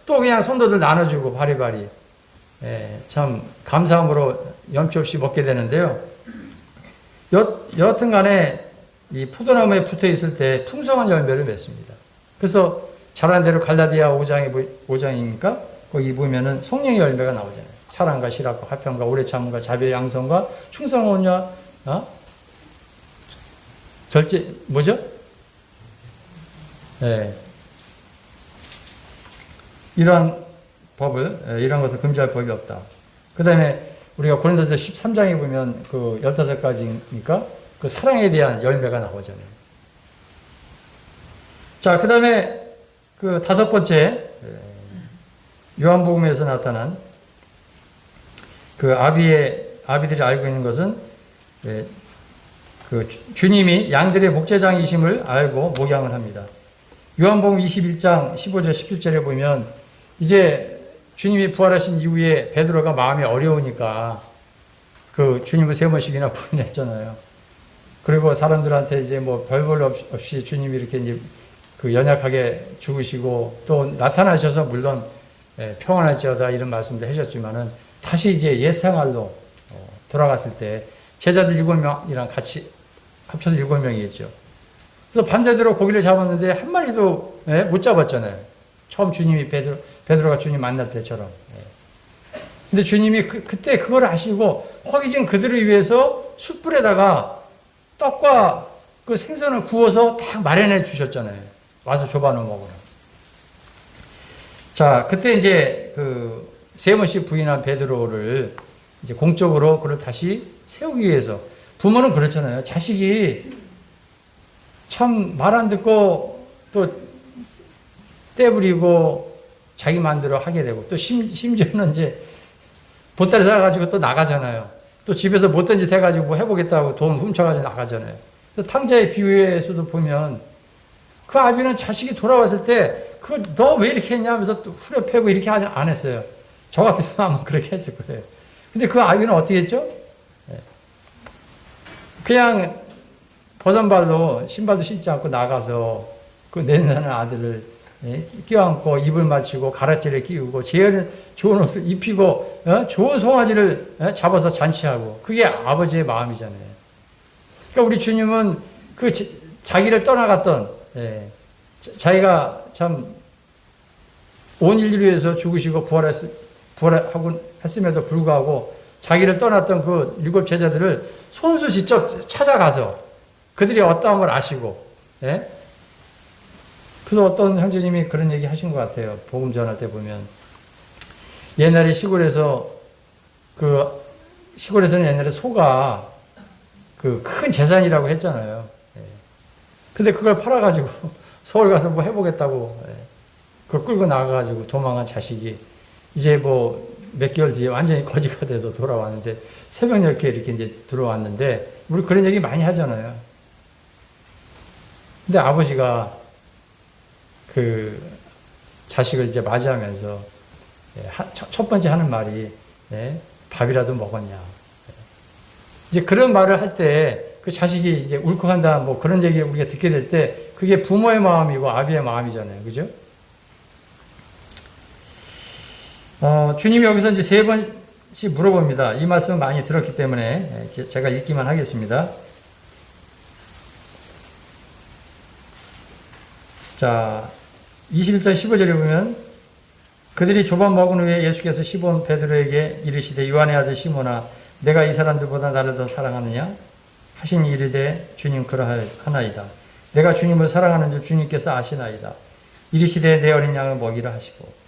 또 그냥 성도들 나눠주고 바리바리. 참 감사함으로 염치 없이 먹게 되는데요. 여하튼 간에 이 포도나무에 붙어 있을 때 풍성한 열매를 맺습니다. 그래서 잘한 대로 갈라디아 5장이니까 거기 보면은 성령의 열매가 나오잖아요. 사랑과 실학과 화평과 오래 참음과 자비와 양성과 충성과 온유와 절제 뭐죠? 이러한 것을 금지할 법이 없다. 그 다음에 우리가 고린도서 13장에 보면 그 15가지니까 그 사랑에 대한 열매가 나오잖아요. 자, 그 다음에 그 다섯 번째, 요한복음에서 나타난 그 아비들이 알고 있는 것은 그 주님이 양들의 목자장이심을 알고 목양을 합니다. 요한복음 21장 15절 17절에 보면 이제 주님이 부활하신 이후에 베드로가 마음이 어려우니까 그 주님을 3번씩이나 부인했잖아요. 그리고 사람들한테 이제 별볼 없이 주님이 이렇게 이제 그 연약하게 죽으시고 또 나타나셔서 물론 평안할지어다 이런 말씀도 하셨지만은 다시 이제 옛 생활로 돌아갔을 때 제자들 7명이랑 같이 합쳐서 7명이겠죠. 그래서 밤새도록 고기를 잡았는데 한 마리도 못 잡았잖아요. 처음 주님이 베드로가 주님 만날 때처럼. 근데 주님이 그때 그걸 아시고 허기진 그들을 위해서 숯불에다가 떡과 그 생선을 구워서 딱 마련해 주셨잖아요. 와서 줘봐놓은 먹으라. 자, 그때 이제 그 3번씩 부인한 베드로를 이제 공적으로 그걸 다시 세우기 위해서, 부모는 그렇잖아요. 자식이 참 말 안 듣고 또 떼부리고 자기 마음대로 하게 되고, 또 심지어는 이제 보따리 사가지고 또 나가잖아요. 또 집에서 못된 짓 해가지고 뭐 해보겠다고 돈 훔쳐가지고 나가잖아요. 탕자의 비유에서도 보면 그 아비는 자식이 돌아왔을 때 너 왜 이렇게 했냐 하면서 또 후려 패고 이렇게 안 했어요. 저 같으면 아마 그렇게 했을 거예요. 근데 그 아비는 어떻게 했죠? 그냥 버선발로 신발도 신지 않고 나가서 그 내는 아들을 껴안고 입을 맞추고 가라지를 끼우고 제일 좋은 옷을 입히고 좋은 송아지를 잡아서 잔치하고, 그게 아버지의 마음이잖아요. 그러니까 우리 주님은 그 자기를 떠나갔던, 자기가 참 온 인류를 위해서 죽으시고 부활하고 했음에도 불구하고 자기를 떠났던 그 7 제자들을 손수 직접 찾아가서 그들이 어떠한 걸 아시고, 그래서 어떤 형제님이 그런 얘기 하신 것 같아요. 복음 전할 때 보면, 옛날에 시골에서는 옛날에 소가 그 큰 재산이라고 했잖아요. 근데 그걸 팔아가지고 서울 가서 뭐 해보겠다고 그걸 끌고 나가가지고 도망한 자식이 이제 뭐 몇 개월 뒤에 완전히 거지가 돼서 돌아왔는데, 새벽 10개에 이렇게 이제 들어왔는데, 우리 그런 얘기 많이 하잖아요. 근데 아버지가 그 자식을 이제 맞이하면서 첫 번째 하는 말이 밥이라도 먹었냐. 이제 그런 말을 할 때 그 자식이 이제 울컥한다 뭐 그런 얘기 우리가 듣게 될 때 그게 부모의 마음이고 아비의 마음이잖아요. 그죠? 주님이 여기서 이제 3번씩 물어봅니다. 이 말씀은 많이 들었기 때문에 제가 읽기만 하겠습니다. 자, 21절 15절에 보면, 그들이 조반 먹은 후에 예수께서 시몬 베드로에게 이르시되 요한의 아들 시몬아, 내가 이 사람들보다 나를 더 사랑하느냐 하시니 이르되 주님 그러하나이다. 내가 주님을 사랑하는 줄 주님께서 아시나이다. 이르시되 내 어린 양을 먹이라 하시고,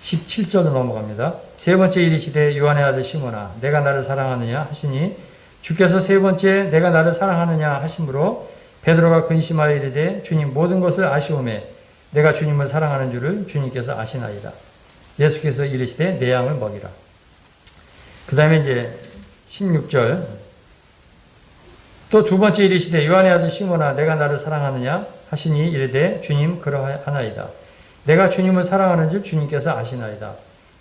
17절로 넘어갑니다. 3번째 이르시되 요한의 아들 시몬아, 내가 나를 사랑하느냐 하시니 주께서 3번째 내가 나를 사랑하느냐 하심으로 베드로가 근심하여 이르되 주님 모든 것을 아시오매 내가 주님을 사랑하는 줄을 주님께서 아시나이다. 예수께서 이르시되 내 양을 먹이라. 그 다음에 이제 16절 또 2번째 이르시되 요한의 아들 시몬아, 내가 나를 사랑하느냐 하시니 이르되 주님 그러하나이다. 내가 주님을 사랑하는 줄 주님께서 아시나이다.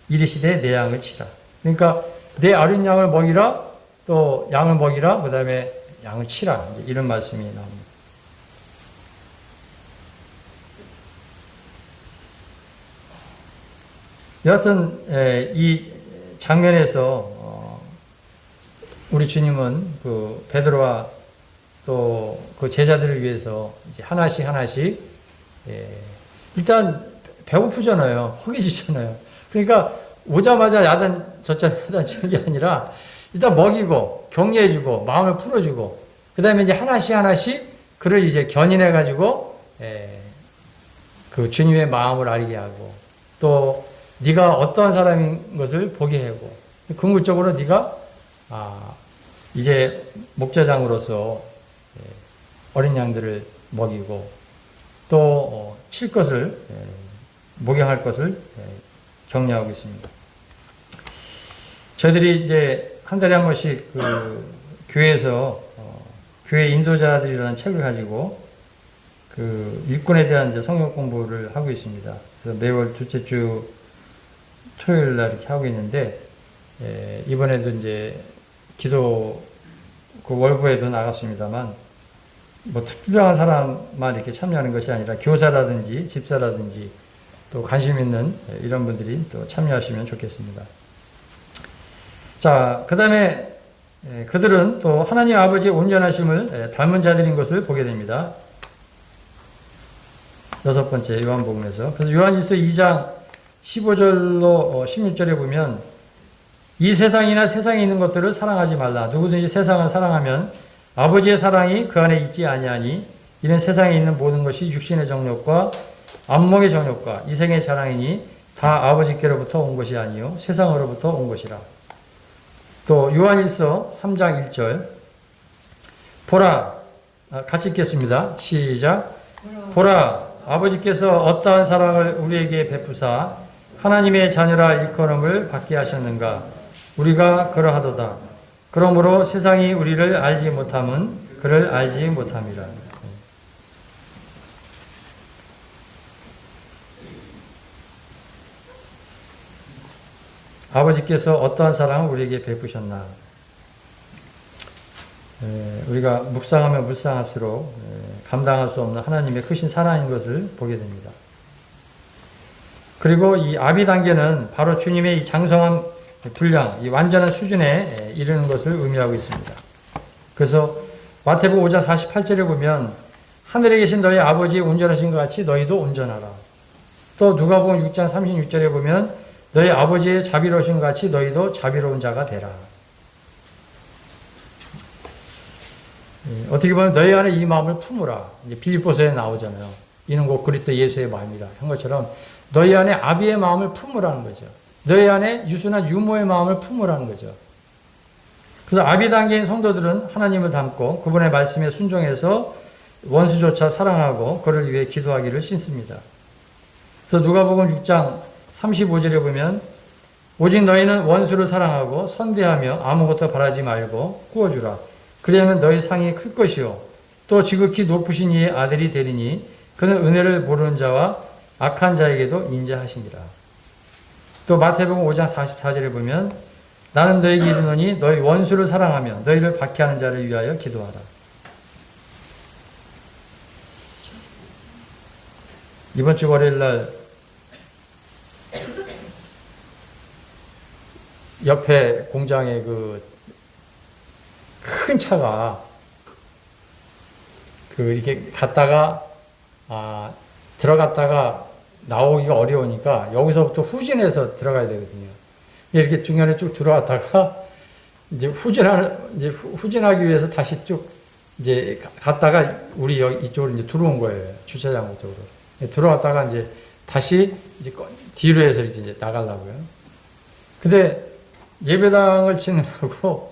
이르시되 내 양을 치라. 그러니까 내 어린 양을 먹이라, 또 양을 먹이라, 그 다음에 양을 치라, 이제 이런 말씀이 나옵니다. 여하튼 이 장면에서 우리 주님은 그 베드로와 또 그 제자들을 위해서 이제 하나씩 일단 배고프잖아요. 허기지잖아요. 그러니까 오자마자 야단 저짠 야단 치는 게 아니라 일단 먹이고 격려해주고 마음을 풀어주고, 그 다음에 이제 하나씩 그를 이제 견인해가지고 그 주님의 마음을 알게 하고, 또 네가 어떠한 사람인 것을 보게 하고, 궁극적으로 네가 이제 목자장으로서 어린 양들을 먹이고 또 칠 것을 목양할 것을 격려하고 있습니다. 저희들이 이제 한 달에 한 번씩 그 교회에서 교회 인도자들이라는 책을 가지고 그 일꾼에 대한 이제 성경 공부를 하고 있습니다. 그래서 매월 둘째 주 토요일 날 이렇게 하고 있는데, 이번에도 이제 기도 그 월부에도 나갔습니다만, 뭐 특별한 사람만 이렇게 참여하는 것이 아니라 교사라든지 집사라든지 또 관심 있는 이런 분들이 또 참여하시면 좋겠습니다. 자, 그 다음에 그들은 또 하나님 아버지의 온전하심을 닮은 자들인 것을 보게 됩니다. 6번째 요한복음에서. 그래서 요한일서 2장 15절로 16절에 보면 이 세상이나 세상에 있는 것들을 사랑하지 말라. 누구든지 세상을 사랑하면 아버지의 사랑이 그 안에 있지 아니하니 이는 세상에 있는 모든 것이 육신의 정욕과 안목의 정욕과 이생의 자랑이니 다 아버지께로부터 온 것이 아니요 세상으로부터 온 것이라. 또 요한일서 3장 1절 보라 같이 읽겠습니다. 시작. 보라 아버지께서 어떠한 사랑을 우리에게 베푸사 하나님의 자녀라 일컬음을 받게 하셨는가. 우리가 그러하도다. 그러므로 세상이 우리를 알지 못함은 그를 알지 못함이라. 아버지께서 어떠한 사랑을 우리에게 베푸셨나. 우리가 묵상하면 묵상할수록 감당할 수 없는 하나님의 크신 사랑인 것을 보게 됩니다. 그리고 이 아비 단계는 바로 주님의 이 장성한 분량, 이 완전한 수준에 이르는 것을 의미하고 있습니다. 그래서 마태복음 5장 48절에 보면 하늘에 계신 너희 아버지 온전하신 것 같이 너희도 온전하라. 또 누가복음 6장 36절에 보면 너희 아버지의 자비로우신 것 같이 너희도 자비로운 자가 되라. 어떻게 보면 너희 안에 이 마음을 품으라. 이제 빌립보서에 나오잖아요. 이는 곧 그리스도 예수의 마음이라 한 것처럼 너희 안에 아비의 마음을 품으라는 거죠. 너희 안에 유순한 유모의 마음을 품으라는 거죠. 그래서 아비 단계인 성도들은 하나님을 닮고 그분의 말씀에 순종해서 원수조차 사랑하고 그를 위해 기도하기를 신습니다. 그래서 누가복음 6장 35절에 보면 오직 너희는 원수를 사랑하고 선대하며 아무것도 바라지 말고 구워주라. 그러면 너희 상이 클 것이요 또 지극히 높으신 이의 아들이 되리니 그는 은혜를 모르는 자와 악한 자에게도 인자하시니라. 또 마태복음 5장 44절에 보면 나는 너에게 이르노니 너희 원수를 사랑하며 너희를 박해하는 자를 위하여 기도하라. 이번 주 월요일 날 옆에 공장에 그 큰 차가 이렇게 갔다가 들어갔다가 나오기가 어려우니까 여기서부터 후진해서 들어가야 되거든요. 이렇게 중간에 쭉 들어왔다가 이제 후진하기 위해서 다시 쭉 이제 갔다가 우리 여기 이쪽으로 이제 들어온 거예요. 주차장 쪽으로 들어왔다가 이제 다시 이제 뒤로 해서 이제 나가려고요. 근데 예배당을 치느라고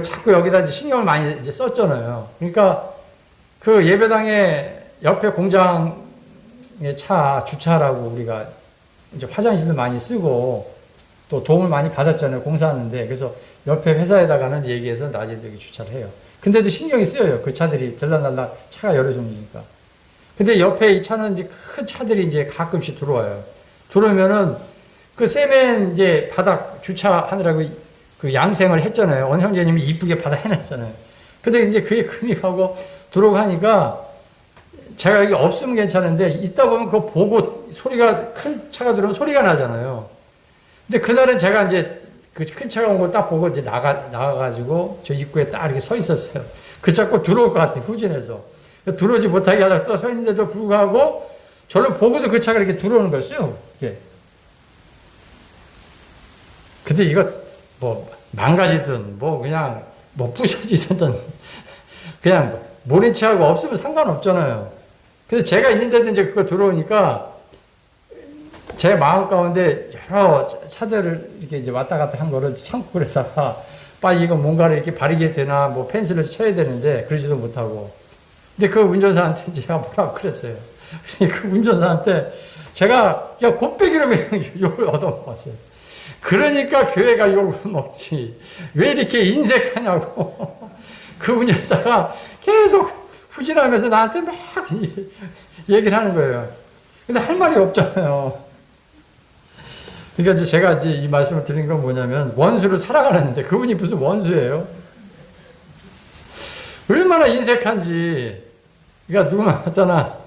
자꾸 여기다 이제 신경을 많이 이제 썼잖아요. 그러니까 그 예배당에 옆에 공장에 차 주차라고 우리가 이제 화장실도 많이 쓰고 또 도움을 많이 받았잖아요. 공사하는데. 그래서 옆에 회사에다가는 이제 얘기해서 낮에 여기 주차를 해요. 근데도 신경이 쓰여요. 그 차들이 들락날락 차가 여러 종류니까. 근데 옆에 이 차는 이제 큰 차들이 이제 가끔씩 들어와요. 들어오면은 그 세면 이제 바닥 주차하느라고 그 양생을 했잖아요. 원 형제님이 이쁘게 받아 해놨잖아요. 근데 이제 그게 금이 가고 들어오고 하니까 제가 여기 없으면 괜찮은데 있다 보면 그거 보고 소리가 큰 차가 들어오면 소리가 나잖아요. 근데 그날은 제가 이제 그 큰 차가 온 거 딱 보고 이제 나가가지고 저 입구에 딱 이렇게 서 있었어요. 그 자꾸 들어올 것 같아, 후진해서. 들어오지 못하게 하다 서 있는데도 불구하고 저를 보고도 그 차가 이렇게 들어오는 거였어요. 이게. 근데 이거 망가지든 그냥 부셔지든 그냥 모른 체하고 없으면 상관없잖아요. 그래서 제가 있는데도 이제 그거 들어오니까 제 마음 가운데 여러 차들을 이렇게 이제 왔다 갔다 한 거를 참고 그래다가 빨리 이거 뭔가를 이렇게 바르게 되나 펜슬을 쳐야 되는데 그러지도 못하고. 근데 그 운전사한테 제가 뭐라고 그랬어요. 그 운전사한테 제가 그냥 곱빼기로 그냥 욕을 얻어먹었어요. 그러니까 교회가 욕을 먹지. 왜 이렇게 인색하냐고. 그 운전사가 계속 후진하면서 나한테 막 얘기를 하는 거예요. 근데 할 말이 없잖아요. 그러니까 이제 제가 이제 이 말씀을 드린 건 뭐냐면 원수를 사랑하라는데 그분이 무슨 원수예요? 얼마나 인색한지. 그러니까 누구 만났잖아.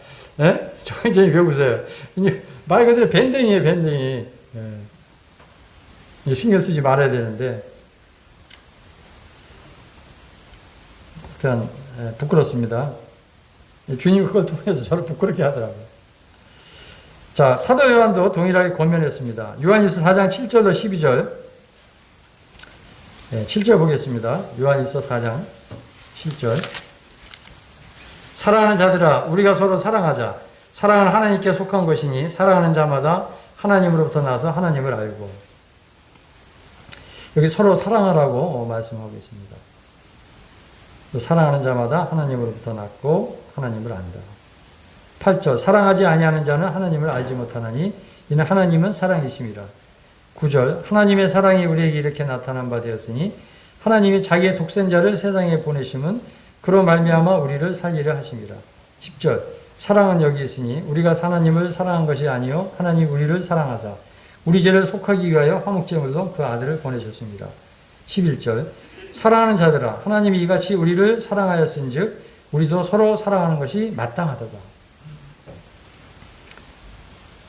예? 저 이제 왜 웃어요? 말 그대로 밴댕이에요, 밴댕이. 예. 신경 쓰지 말아야 되는데. 한편 부끄럽습니다. 주님이 그걸 통해서 저를 부끄럽게 하더라고요. 자, 사도 요한도 동일하게 권면했습니다. 요한일서 4장 7절로 12절. 7절 보겠습니다. 요한일서 4장 7절. 사랑하는 자들아, 우리가 서로 사랑하자. 사랑은 하나님께 속한 것이니 사랑하는 자마다 하나님으로부터 나서 하나님을 알고. 여기 서로 사랑하라고 말씀하고 있습니다. 사랑하는 자마다 하나님으로부터 났고 하나님을 안다. 8절. 사랑하지 아니하는 자는 하나님을 알지 못하나니 이는 하나님은 사랑이심이라. 9절. 하나님의 사랑이 우리에게 이렇게 나타난 바 되었으니 하나님이 자기의 독생자를 세상에 보내심은 그로 말미암아 우리를 살리려 하심이라. 10절. 사랑은 여기 있으니 우리가 하나님을 사랑한 것이 아니요 하나님 우리를 사랑하사 우리 죄를 속하기 위하여 화목제물로 그 아들을 보내셨습니다. 11절. 사랑하는 자들아, 하나님이 이같이 우리를 사랑하였은즉 우리도 서로 사랑하는 것이 마땅하도다.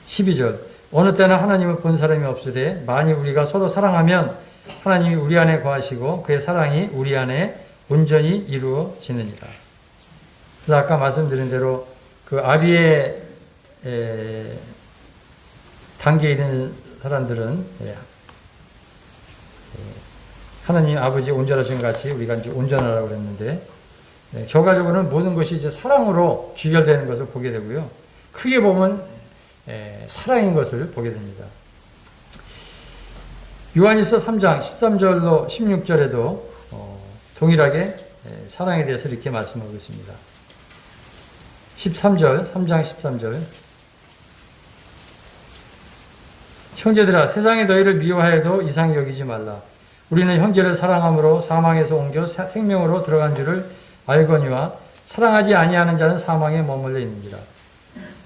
12절. 어느 때나 하나님을 본 사람이 없으되 만일 우리가 서로 사랑하면 하나님이 우리 안에 거하시고 그의 사랑이 우리 안에 온전히 이루어지느니라. 그래서 아까 말씀드린 대로 그 아비의 단계에 있는 사람들은 하나님 아버지 온전하신 같이 우리가 이제 온전하라고 그랬는데 결과적으로는 모든 것이 이제 사랑으로 귀결되는 것을 보게 되고요. 크게 보면 사랑인 것을 보게 됩니다. 요한일서 3장 13절로 16절에도 동일하게 사랑에 대해서 이렇게 말씀하고 있습니다. 13절, 3장 13절. 형제들아, 세상이 너희를 미워하여도 이상히 여기지 말라. 우리는 형제를 사랑함으로 사망에서 옮겨 생명으로 들어간 줄을 알거니와 사랑하지 아니하는 자는 사망에 머물러 있는지라.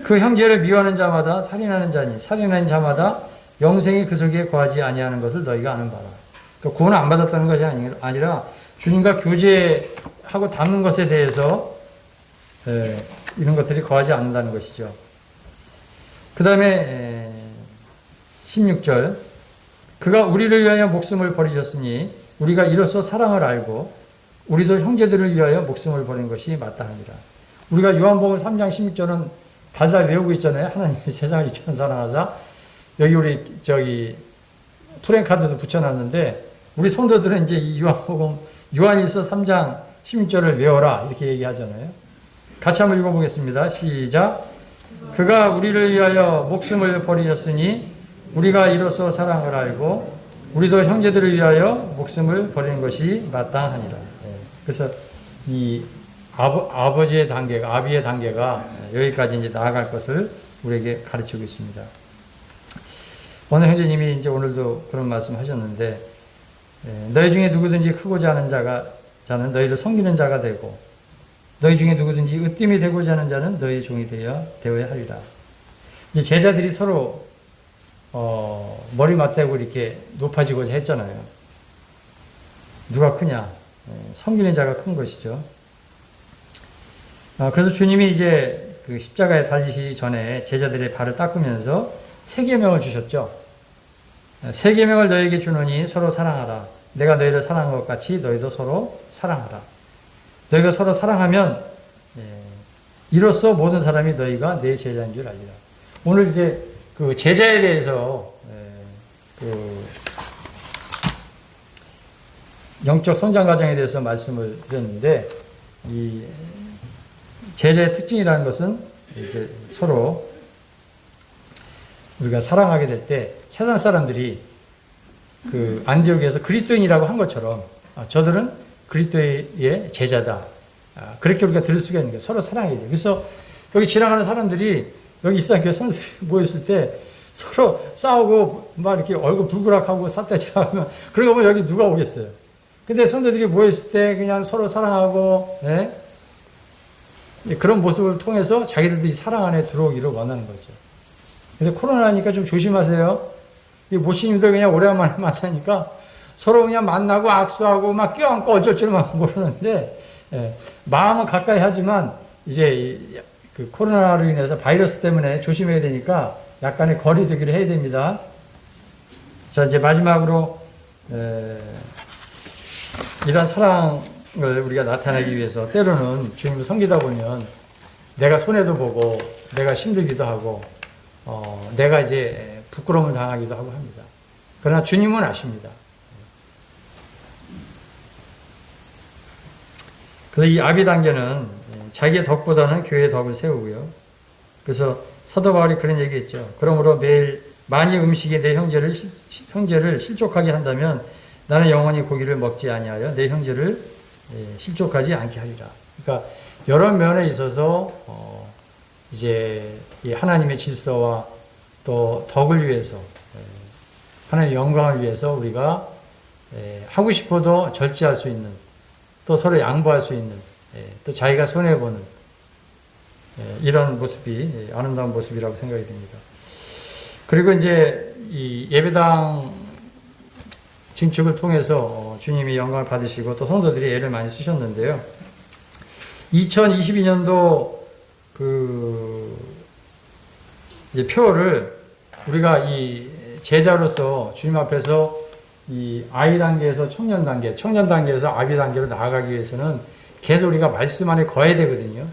그 형제를 미워하는 자마다 살인하는 자니 살인하는 자마다 영생이 그 속에 거하지 아니하는 것을 너희가 아는 바라. 그러니까 구원을 안 받았다는 것이 아니라 주님과 교제하고 닮는 것에 대해서 이런 것들이 거하지 않는다는 것이죠. 그 다음에 16절. 그가 우리를 위하여 목숨을 버리셨으니 우리가 이로써 사랑을 알고 우리도 형제들을 위하여 목숨을 버린 것이 마땅하니라. 우리가 요한복음 3장 16절은 달달 외우고 있잖아요. 하나님이 세상을 이처럼 사랑하사. 여기 우리 프랭카드도 붙여놨는데 우리 성도들은 이제 이 요한복음 요한일서 3장 16절을 외워라 이렇게 얘기하잖아요. 같이 한번 읽어보겠습니다. 시작. 그가 우리를 위하여 목숨을 버리셨으니 우리가 이로써 사랑을 알고 우리도 형제들을 위하여 목숨을 버리는 것이 마땅하니라. 그래서 이 아버지의 단계가 아비의 단계가 여기까지 이제 나아갈 것을 우리에게 가르치고 있습니다. 오늘 형제님이 이제 오늘도 그런 말씀하셨는데 너희 중에 누구든지 크고자 하는 자는 너희를 섬기는 자가 되고 너희 중에 누구든지 으뜸이 되고자 하는 자는 너희 종이 되어야 하리라. 이제 제자들이 서로 머리 맞대고 이렇게 높아지고자 했잖아요. 누가 크냐? 섬기는 자가 큰 것이죠. 그래서 주님이 이제 그 십자가에 달리시기 전에 제자들의 발을 닦으면서 세 계명을 주셨죠. 세 계명을 너에게 주노니 서로 사랑하라. 내가 너희를 사랑한 것 같이 너희도 서로 사랑하라. 너희가 서로 사랑하면 이로써 모든 사람이 너희가 내 제자인 줄 알리라. 오늘 이제 그 제자에 대해서 그 영적 성장 과정에 대해서 말씀을 드렸는데 이 제자의 특징이라는 것은 이제 서로 우리가 사랑하게 될 때 세상 사람들이 그 안디옥에서 그리스도인이라고 한 것처럼 저들은 그리스도의 제자다. 그렇게 우리가 들을 수가 있는 거예요. 서로 사랑해야 돼요. 그래서 여기 지나가는 사람들이 여기 이스라엘 선수들이 모였을 때 서로 싸우고 막 이렇게 얼굴 불그락하고 삿대질하면 그러고 보면 여기 누가 오겠어요. 근데 성도들이 모였을 때 그냥 서로 사랑하고 그런 모습을 통해서 자기들도 이 사랑 안에 들어오기를 원하는 거죠. 근데 코로나니까 좀 조심하세요. 이 모시님들 그냥 오래간만에 만나니까 서로 그냥 만나고 악수하고 막 껴안고 어쩔 줄만 모르는데 마음은 가까이 하지만 이제 그 코로나로 인해서 바이러스 때문에 조심해야 되니까 약간의 거리두기를 해야 됩니다. 자, 이제 마지막으로 이런 사랑 우리가 나타내기 위해서 때로는 주님을 섬기다 보면 내가 손해도 보고 내가 힘들기도 하고 내가 이제 부끄러움을 당하기도 하고 합니다. 그러나 주님은 아십니다. 그래서 이 아비 단계는 자기의 덕보다는 교회의 덕을 세우고요. 그래서 사도 바울이 그런 얘기했죠. 그러므로 매일 만일 음식이 내 형제를 실족하게 한다면 나는 영원히 고기를 먹지 아니하여 내 형제를 실족하지 않게 하리라. 그러니까 여러 면에 있어서 이제 이 하나님의 질서와 또 덕을 위해서 하나님의 영광을 위해서 우리가 하고 싶어도 절제할 수 있는, 또 서로 양보할 수 있는, 또 자기가 손해보는 이런 모습이 아름다운 모습이라고 생각이 듭니다. 그리고 이제 이 예배당 증축을 통해서 주님이 영광을 받으시고 또 성도들이 애를 많이 쓰셨는데요. 2022년도 이제 표를 우리가 이 제자로서 주님 앞에서 이 아이 단계에서 청년 단계에서 아비 단계로 나아가기 위해서는 계속 우리가 말씀 안에 거해야 되거든요.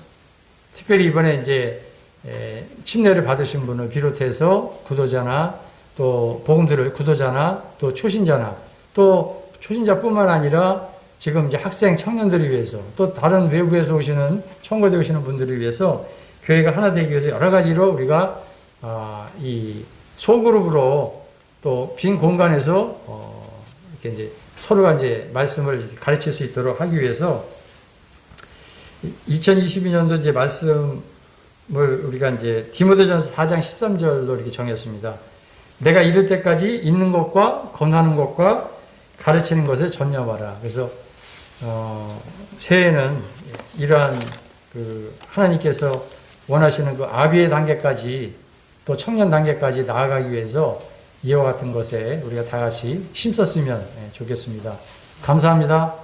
특별히 이번에 이제 침례를 받으신 분을 비롯해서 구도자나 또 복음 들을 구도자나 또 초신자나 또 초신자뿐만 아니라 지금 이제 학생 청년들을 위해서 또 다른 외국에서 오시는 청구대 오시는 분들을 위해서 교회가 하나 되기 위해서 여러 가지로 우리가 이 소그룹으로 또 빈 공간에서 이렇게 이제 서로가 이제 말씀을 가르칠 수 있도록 하기 위해서 2022년도 이제 말씀을 우리가 이제 디모데전서 4장 13절로 이렇게 정했습니다. 내가 이를 때까지 있는 것과 권하는 것과 가르치는 것에 전념하라. 그래서 새해에는 이러한 하나님께서 원하시는 그 아비의 단계까지 또 청년 단계까지 나아가기 위해서 이와 같은 것에 우리가 다 같이 힘썼으면 좋겠습니다. 감사합니다.